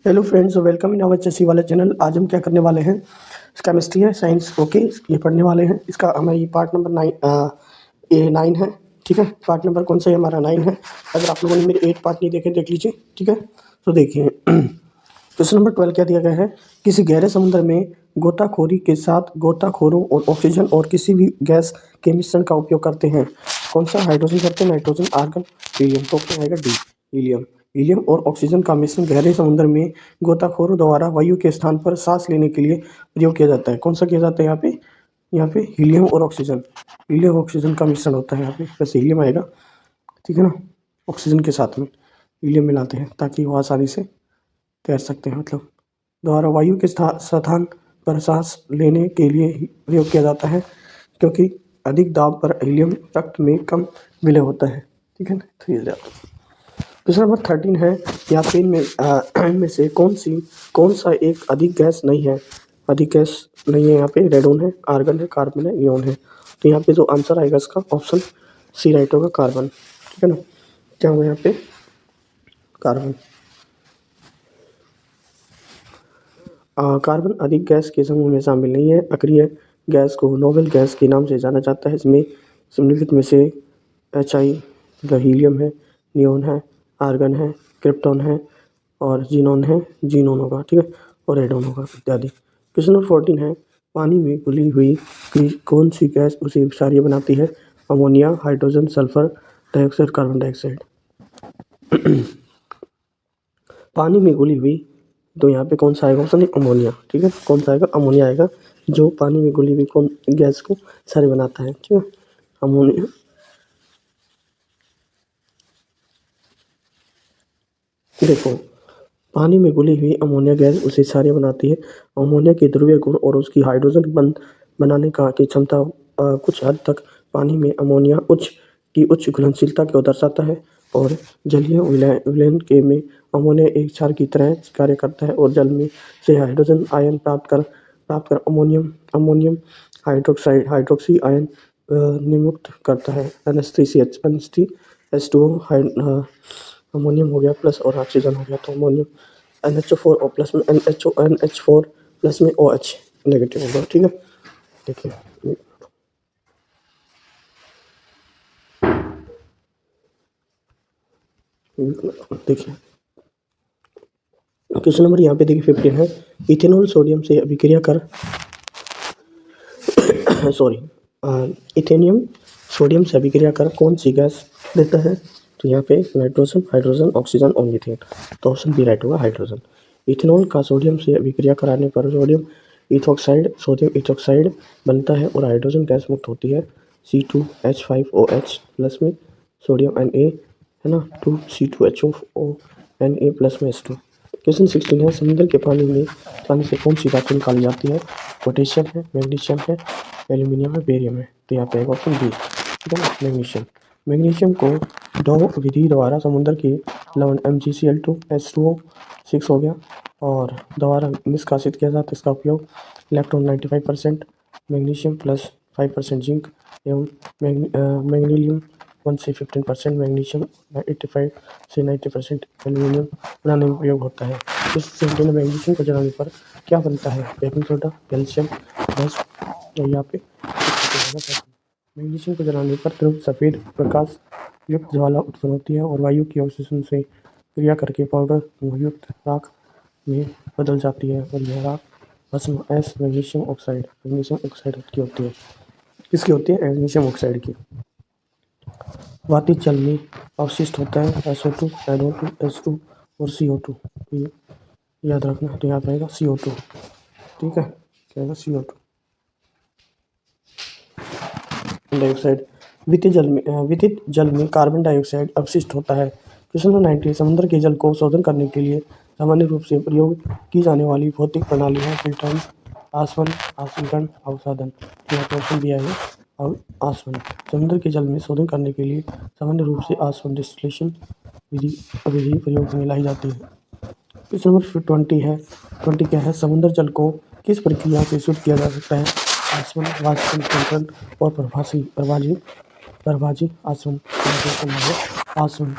Hello friends, welcome in our चसी वाला channel. आज हम क्या करने वाले हैं, केमिस्ट्री है, साइंस, ओके, ये पढ़ने वाले हैं। इसका हमें ये पार्ट नंबर 9 है। ठीक है, पार्ट नंबर कौन सा है हमारा? 9 है। अगर आप लोगों ने मेरे 8 पार्ट नहीं देखे, देख लीजिए। ठीक है, तो देखिए क्वेश्चन नंबर 12 क्या दिया गया है। किसी गहरे समुद्र में गोताखोरी के साथ गोताखोरों और ऑक्सीजन और किसी भी गैस के मिश्रण का उपयोग करते हैं। कौन सा? हाइड्रोजन करते हैं, नाइट्रोजन, आर्गन, हीलियम। तो ऑप्शन आएगा डी, हीलियम। हीलियम और ऑक्सीजन का मिश्रण गहरे समुद्र में गोताखोरों द्वारा वायु के स्थान पर सांस लेने के लिए प्रयोग किया जाता है। कौन सा किया जाता है यहाँ पे? यहाँ पे हीलियम और ऑक्सीजन, हीलियम ऑक्सीजन का मिश्रण होता है यहाँ पे। वैसे हीलियम आएगा, ठीक है ना। ऑक्सीजन के साथ में हीलियम मिलाते हैं ताकि वो आसानी से तैर सकते हैं, मतलब द्वारा वायु के स्थान पर सांस लेने के लिए ही प्रयोग किया जाता है, क्योंकि अधिक दाब पर हीलियम रक्त में कम विलय होता है। ठीक है ना, तो ये जाता है। क्वेश्चन नंबर 13 है, यहाँ पे इनमें से कौन सा एक अधिक गैस नहीं है? अधिक गैस नहीं है यहाँ पे। रेडोन है, आर्गन है, कार्बन है, नियोन है। तो यहाँ पे जो आंसर आएगा इसका ऑप्शन सी राइट होगा, कार्बन। ठीक है ना, क्या होगा यहाँ पे? कार्बन। कार्बन अधिक गैस के समूह में शामिल नहीं है। अक्रिय गैस को नोबेल गैस के नाम से जाना जाता है। इसमें निम्नलिखित में से HI मतलब हीलियम है, नियोन है, आर्गन है, क्रिप्टॉन है और जीनोन होगा। ठीक है, और रेडोन होगा इत्यादि। क्वेश्चन नंबर 14 है, पानी में घुली हुई कौन सी गैस उसे क्षारीय बनाती है? Ammonia, hydrogen, sulphur dioxide, carbon dioxide. पानी में घुली हुई, तो यहाँ पे कौन सा आएगा ऑप्शन? अमोनिया। ठीक है, कौन सा आएगा? अमोनिया आएगा, जो पानी में घुली हुई कौन गैस को क्षारीय बनाता है। ठीक है, अमोनिया। देखो, पानी में घुली हुई अमोनिया गैस उसे क्षारीय बनाती है। अमोनिया के ध्रुवीय गुण और उसकी हाइड्रोजन बंध बनाने की क्षमता कुछ हद तक पानी में अमोनिया उच्च घुलनशीलता को दर्शाता है। और जलीय विलयन के में अमोनिया एक क्षार की तरह कार्य करता है और जल में से हाइड्रोजन आयन प्राप्त कर अमोनियम हाइड्रोक्सी आयन निर्मुक्त करता है। NH3CH अमोनियम हो गया प्लस और ऑक्सीजन हो गया, तो अमोनियम NH4 और प्लस में NH4 प्लस में OH नेगेटिव होगा। ठीक है, देखिए देखिए क्वेश्चन नंबर यहाँ पे देखिए 15 है, इथेनॉल सोडियम से अभिक्रिया कर इथेनियम सोडियम से अभिक्रिया कर कौन सी गैस देता है? तो यहाँ पे नाइट्रोजन, हाइड्रोजन, ऑक्सीजन और मीथेन। तो ऑप्शन बी राइट होगा, हाइड्रोजन। इथेनॉल का सोडियम से अभिक्रिया कराने पर सोडियम इथोक्साइड बनता है और हाइड्रोजन गैस मुक्त होती है। C2H5OH प्लस में सोडियम Na है ना, 2C2HO Na प्लस में H2। क्वेश्चन 16 है, समुद्र के पानी से कौन सी धातु निकाली जाती है? पोटेशियम है, मैग्नीशियम है, एल्यूमिनियम है, बेरियम है। तो यहाँ पे ऑप्शन बी, ठीक है ना, मैग्नीशियम को डॉ विधि द्वारा समुद्र के लवण MgCl2H2O6 हो गया और द्वारा निष्कासित किया जाता है। इसका उपयोग इलेक्ट्रॉन 95% मैग्नीशियम प्लस 5% जिंक एवं मैग्नीलियम 1 से 15% मैग्नीशियम 85 से 90% एल्यूमिनियम बनाने में उपयोग होता है। इस सिंपल मैग्नीशियम को जलाने पर क्या बनता है? Baking soda, calcium, gas. और यहाँ पे मैग्नीशियम को जलाने पर तुरंत सफ़ेद प्रकाश युक्त ज्वाला उत्पन्न होती है और वायु की ऑक्सीजन से क्रिया करके पाउडर युक्त राख में बदल जाती है और यह राख भस्म मैग्नीशियम ऑक्साइड की होती है। किसकी होती है? मैग्नीशियम ऑक्साइड की। वातित जल में अवशिष्ट होता है SO2, NO2, H2 और CO2। ये याद रखना, तो याद रहेगा CO2। ठीक है, क्या होगा? CO2 dioxide. वितरित जल में कार्बन डाइऑक्साइड अवशिष्ट होता है। क्वेश्चन नंबर 19, समुद्र के जल को शोधन करने के लिए सामान्य रूप से प्रयोग की जाने वाली भौतिक प्रणाली है फिल्टरिंग, आसवन, अवसादन। ऑप्शन भी आएगा और आसवन। समुद्र के जल में शोधन करने के लिए सामान्य रूप से आसवन डिस्टिलेशन विधि प्रयोग में लाई जाती है। क्वेश्चन नंबर 20 है, 20 क्या है? समुद्र जल को किस प्रक्रिया से शुद्ध किया जा सकता है? आसवन, वाष्पन, फिल्टरन और प्रभाजी आसवन। आसवन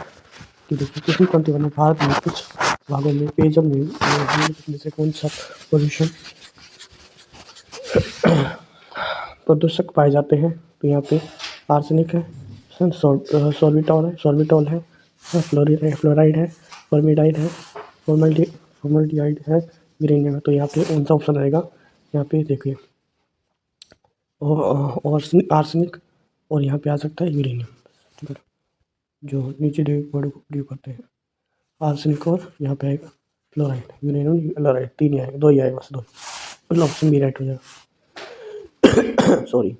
की देखिए क्वेश्चन 21 में भारत में कुछ भागों में पेयजल में निम्नलिखित में से कौन सा प्रदूषण प्रदूषक पाए जाते हैं? तो यहाँ पे आर्सेनिक है, सॉर्बिटॉल है, फ्लोराइड है, फॉर्मिडाइड है, फॉर्मल्डिहाइड है, यूरेनियम है। तो यहाँ पे कौन सा ऑप्शन रहेगा? यहाँ पे देखिए और आर्सेनिक और यहाँ पे आ सकता है यूरेनियम, ठीक है, जो नीचे वर्ड को ड्यू करते हैं। आर्सेनिक और यहाँ पे आएगा फ्लोराइड, यूरेनियम, फ्लोराइड, 3 ही आएगा, 2 ही आएगा, बस 2, मतलब ऑप्शन बी राइट हो जाएगा। सॉरी।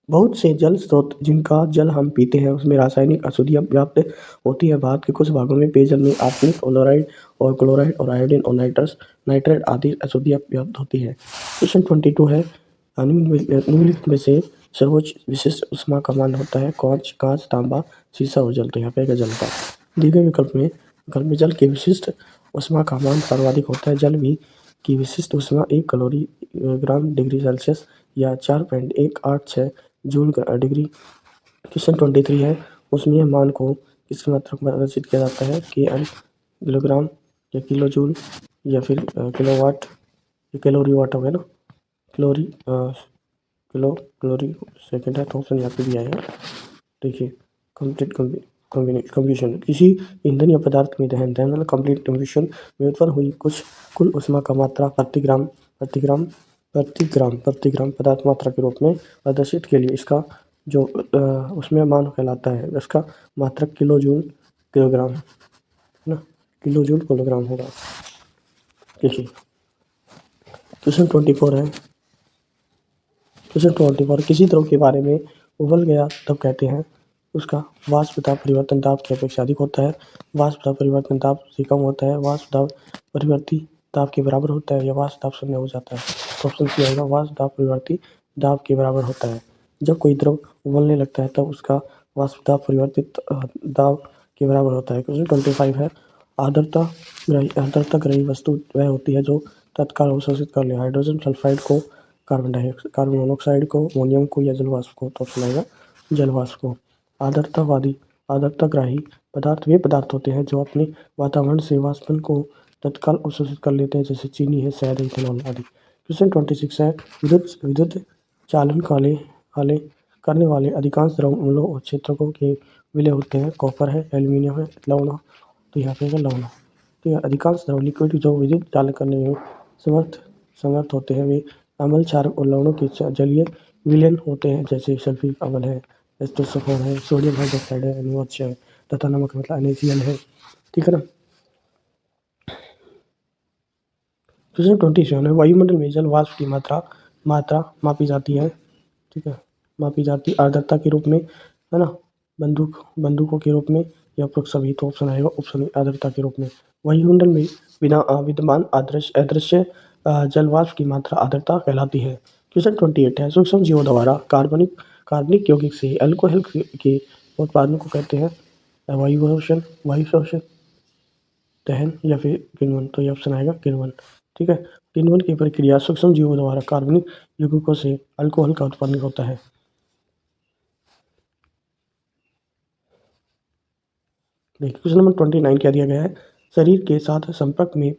बहुत से जल स्रोत जिनका जल हम पीते हैं उसमें रासायनिक अशुद्धियाँ व्याप्त होती है। भारत के कुछ भागों में पेयजल में आर्सेनिक, फ्लोराइड और क्लोराइड और आयोडीन और नाइट्रेट आदि अशुद्धियाँ व्याप्त होती है। क्वेश्चन 22 है, निम्नलिखित में से सर्वोच्च विशिष्ट ऊष्मा का मान होता है? कांच, तांबा, शीशा और जल। तो यहाँ पे जल का दिए गए विकल्प में जल की विशिष्ट ऊष्मा का मान सर्वाधिक होता है। जल भी की विशिष्ट ऊष्मा 1 कैलोरी ग्राम डिग्री सेल्सियस या 4.186 जूल डिग्री। क्वेश्चन 23 है, ऊष्मीय मान को किसकी मात्रक में प्रदर्शित किया जाता है? KN, किलोग्राम या किलो जूल या फिर किलोवाट, कैलोरी वाट हो गया ना, कैलोरी सेकेंड है, तो ऑप्शन यहाँ पे भी आएगा। देखिए कंप्लीट कम्बशन, किसी ईंधन या पदार्थ में दहन मतलब कंप्लीट कम्बशन में उत्पन्न हुई कुल ऊष्मा का मात्रा प्रति ग्राम पदार्थ मात्रा के रूप में प्रदर्शित के लिए इसका जो उसमें मान कहलाता है, इसका मात्रक किलो जूल किलोग्राम है ना, किलो जूल किलोग्राम होगा। देखिए क्वेश्चन 24 है, क्वेश्चन 24, किसी द्रव के बारे में उबल गया तब कहते हैं उसका वाष्प दाब परिवर्तन दाब की अपेक्षा अधिक होता है, वाष्प दाब परिवर्तन दाब से कम होता है, वाष्प दाब परिवर्ती दाब के बराबर होता है या वाष्प दाब शून्य हो जाता है। तो ऑप्शन सी आएगा, वाष्प दाब परिवर्ती दाब के बराबर होता है। जब कोई द्रव उबलने लगता है तब उसका वाष्प दाब परिवर्तित दाब के बराबर होता है। क्वेश्चन 25 है, आर्द्रता ग्रही वस्तु वह होती है जो तत्काल अवशोषित कर ले। हाइड्रोजन सल्फाइड को, कार्बन मोनोऑक्साइड को, अमोनियम को या जलवाष्प को। तो ऑप्शन आएगा जलवाष्प को। आर्द्रताग्राही पदार्थ वे पदार्थ होते हैं जो अपने वातावरण से वाष्पन को तत्काल अवशोषित कर लेते हैं, जैसे चीनी है, शहद, इथेनॉल आदि। क्वेश्चन 26 है, विद्युत चालन करने वाले अधिकांश द्रव मूलों और क्षेत्रकों के विलय होते हैं। कॉपर है, एल्यूमिनियम है, लवण। तो यहाँ पे लवण। तो अधिकांश द्रव लिक्विड जो विद्युत चालन करने में समर्थ होते हैं वे अम्ल, क्षार और लवणों के जलीय विलयन होते हैं, जैसे सल्फ्यूरिक अम्ल है, एस्टोसल्फान है, सोडियम हाइड्रोक्साइड है, NaOH है तथा नमक मतलब NaCl है, ठीक है ना। क्वेश्चन 27 है, वायुमंडल में जल वाष्प की मात्रा मापी जाती है, ठीक है, मापी जाती है आर्द्रता के रूप में, है ना, बंदूकों के रूप में या सभी। तो ऑप्शन आएगा ऑप्शन आर्द्रता के रूप में। वायुमंडल में विद्यमान अदृश्य जल वाष्प की मात्रा आर्द्रता कहलाती है। क्वेश्चन 28 है, सूक्ष्म जीवों द्वारा कार्बनिक यौगिक से अल्कोहल के उत्पादन को कहते हैं वायु शोषण, दहन या फिर किण्वन। तो ये ऑप्शन आएगा किण्वन, ठीक है। किण्वन की प्रक्रिया सूक्ष्म जीवों द्वारा कार्बनिक यौगिकों से अल्कोहल का उत्पादन होता है। देखिए क्वेश्चन नंबर 29 क्या दिया गया है, शरीर के साथ संपर्क में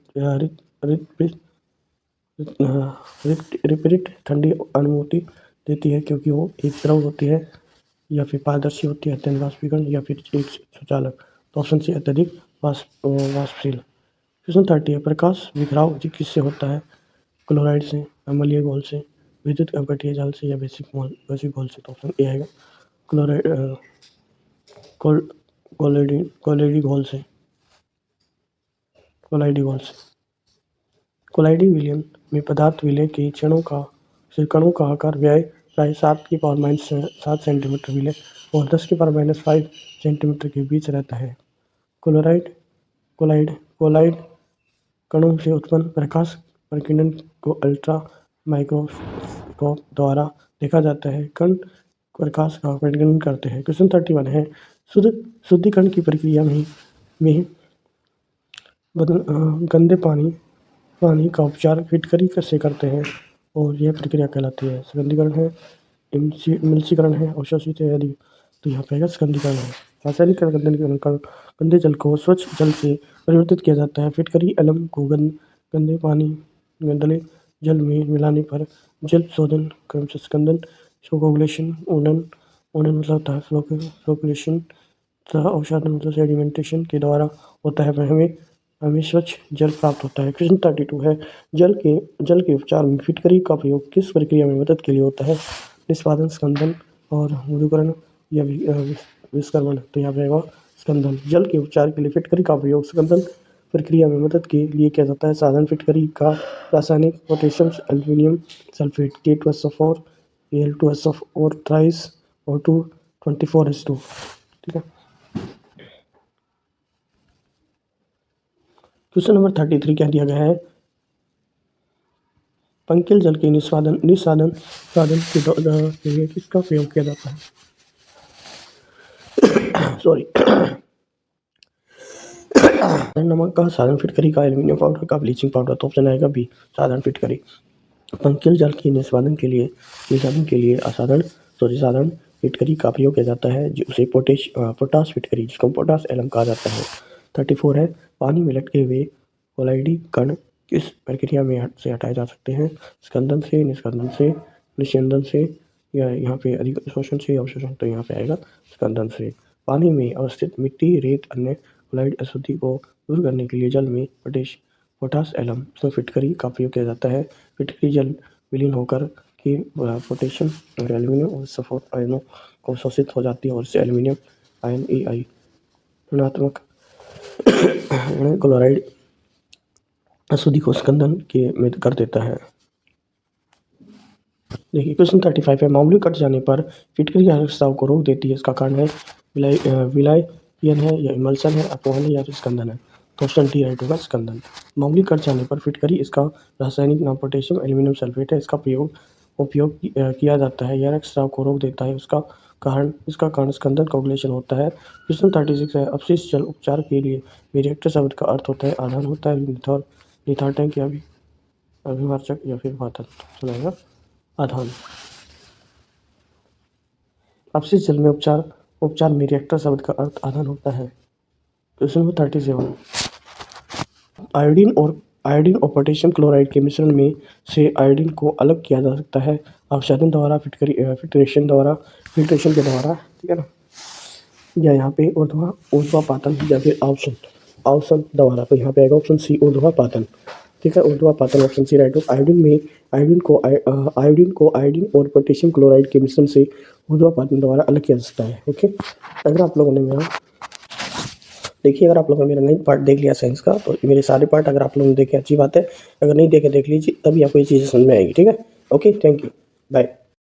रिपीट ठंडी अनुभूति देती है क्योंकि वो एक द्रव होती है या फिर पारदर्शी होती है, अत्यंत वाष्पीकरण या फिर एक सुचालक। तो ऑप्शन सी अत्यधिक वाष्पशील। क्वेश्चन 30 है, प्रकाश बिखराव किससे होता है? क्लोराइड से, अम्लीय घोल से, विद्युत अपघट्य जाल से या बेसिक घोल से। तो ऑप्शन ए आएगा क्लोराइड कोलाइडी घोल से। कोलाइडी विलयन में पदार्थ विलय के कणों का आकार व्यय प्राय 7 सेंटीमीटर विलय और 10⁻⁵ सेंटीमीटर के बीच रहता है। कोलाइड कणों से उत्पन्न प्रकाश प्रकीर्णन को अल्ट्रा माइक्रोस्कोप द्वारा देखा जाता है। कण प्रकाश का प्रकीर्णन करते हैं। क्वेश्चन 31 है, शुद्धिकरण की प्रक्रिया में गंदे पानी का उपचार फिटकरी से करते हैं और यह प्रक्रिया कहलाती है सुगंधीकरण है, इमल्सीकरण है, अवशोषित है यदि। तो यहाँ पे सुगंधीकरण है। रासायनिक गंदगी गंदे जल को स्वच्छ जल से परिवर्तित किया जाता है। फिटकरी एलम को गंदे पानी गंदले जल में मिलाने पर जल शोधन क्रमशः स्कंदन कोगुलेशन ओनन ओनन मतलब होता है फ्लोकुलेशन तथा अवसादन मतलब सेडिमेंटेशन के द्वारा होता है। वह हमें स्वच्छ जल प्राप्त होता है। क्वेश्चन 32 है जल के उपचार में फिटकरी का प्रयोग किस प्रक्रिया में मदद के लिए होता है? निष्पादन स्कंदन और मृदुकरण या विस्करण। तो यहाँ पे आएगा स्कंदन। जल के उपचार के लिए फिटकरी का प्रयोग स्कंदन प्रक्रिया में मदद के लिए किया जाता है। साधारण फिटकरी का रासायनिक potassium aluminium sulphate K2SO4 Al2SO4 thrice और 224S2। ठीक है। क्वेश्चन नंबर 33 क्या दिया गया है? पंकिल जल के निस्सादन के लिए किसका प्रयोग किया जाता है? सॉरी नमक का, साधारण फिटकरी का, एल्यूमिनियम पाउडर का, ब्लीचिंग पाउडर। तो ऑप्शन आएगा बी साधारण फिटकरी। पंकिल जल के निस्सादन के लिए साधारण फिटकरी का प्रयोग किया जाता है उसे पोटास फिटकरी जिसको पोटास एलम कहा जाता है। 34 है पानी में लटके हुए कोलाइडी कण किस प्रक्रिया में से हटाए जा सकते हैं? स्कंदन से, निस्कंदन से, निस्यंदन से या यहाँ पे अधिक शोषण से अवशोषण। तो यहाँ पे आएगा स्कंदन से। पानी में अवस्थित मिट्टी रेत अन्य कोलाइड अशुद्धि को दूर करने के लिए जल में पोटास एलम फिटकरी का प्रयोग किया जाता है। फिटकरी जल विलीन होकर के पोटेशियम और एल्यूमिनियम और सल्फर आयनों को शोषित हो जाती है और इससे एल्यूमिनियम आयन Ai ऋणात्मक क्लोराइड अशुद्धि को स्कंदन के में कर देता है। देखिए क्वेश्चन 35 है मामूली कट जाने पर फिटकरी रक्तस्राव को रोक देती है। इसका कारण है विलायन है या इमल्सन है, अपवहन है या फिर स्कंदन है। तो ऑप्शन डी राइट होगा स्कंदन। मामूली कट जाने पर फिटकरी इसका रासायनिक नाम पोटेशियम एल्यूमिनियम सल्फेट है। इसका उपयोग किया जाता है। यह रक्तस्राव को रोक देता है। इसका कारण स्कंदन कोगुलेशन होता है। क्वेश्चन 36 है अपशिष्ट जल उपचार के लिए रिएक्टर शब्द का अर्थ होता है आधान होता है लिथार्टैंक या अभिवार्चक या फिर वातन। सुनाएगा आधान। अपशिष्ट जल में उपचार में रिएक्टर शब्द का अर्थ आधान होता है। क्वेश्चन नंबर 37 आयोडीन और पोटेशियम क्लोराइड के मिश्रण में से आयोडीन को अलग किया जा सकता है अवसादन द्वारा, फिल्ट्रेशन के द्वारा। ठीक है ना, या यहाँ पे ऊर्ध्वापातन या फिर अवसन द्वारा। तो यहाँ पे आएगा ऑप्शन सी ऊर्ध्वापातन। ठीक है, ऊर्ध्वापातन ऑप्शन सी राइट हो। आयोडीन को आयोडीन और पोटेशियम क्लोराइड के मिश्रण से ऊर्ध्वापातन द्वारा अलग किया जा सकता है। ओके, अगर आप लोगों ने अगर आप लोगों ने मेरा 9th पार्ट देख लिया साइंस का, तो मेरे सारे पार्ट अगर आप लोगों ने देखे अच्छी बात है, अगर नहीं देखे देख लीजिए, तभी आपको ये चीज़ें समझ में आएगी। ठीक है, ओके, थैंक यू, बाय।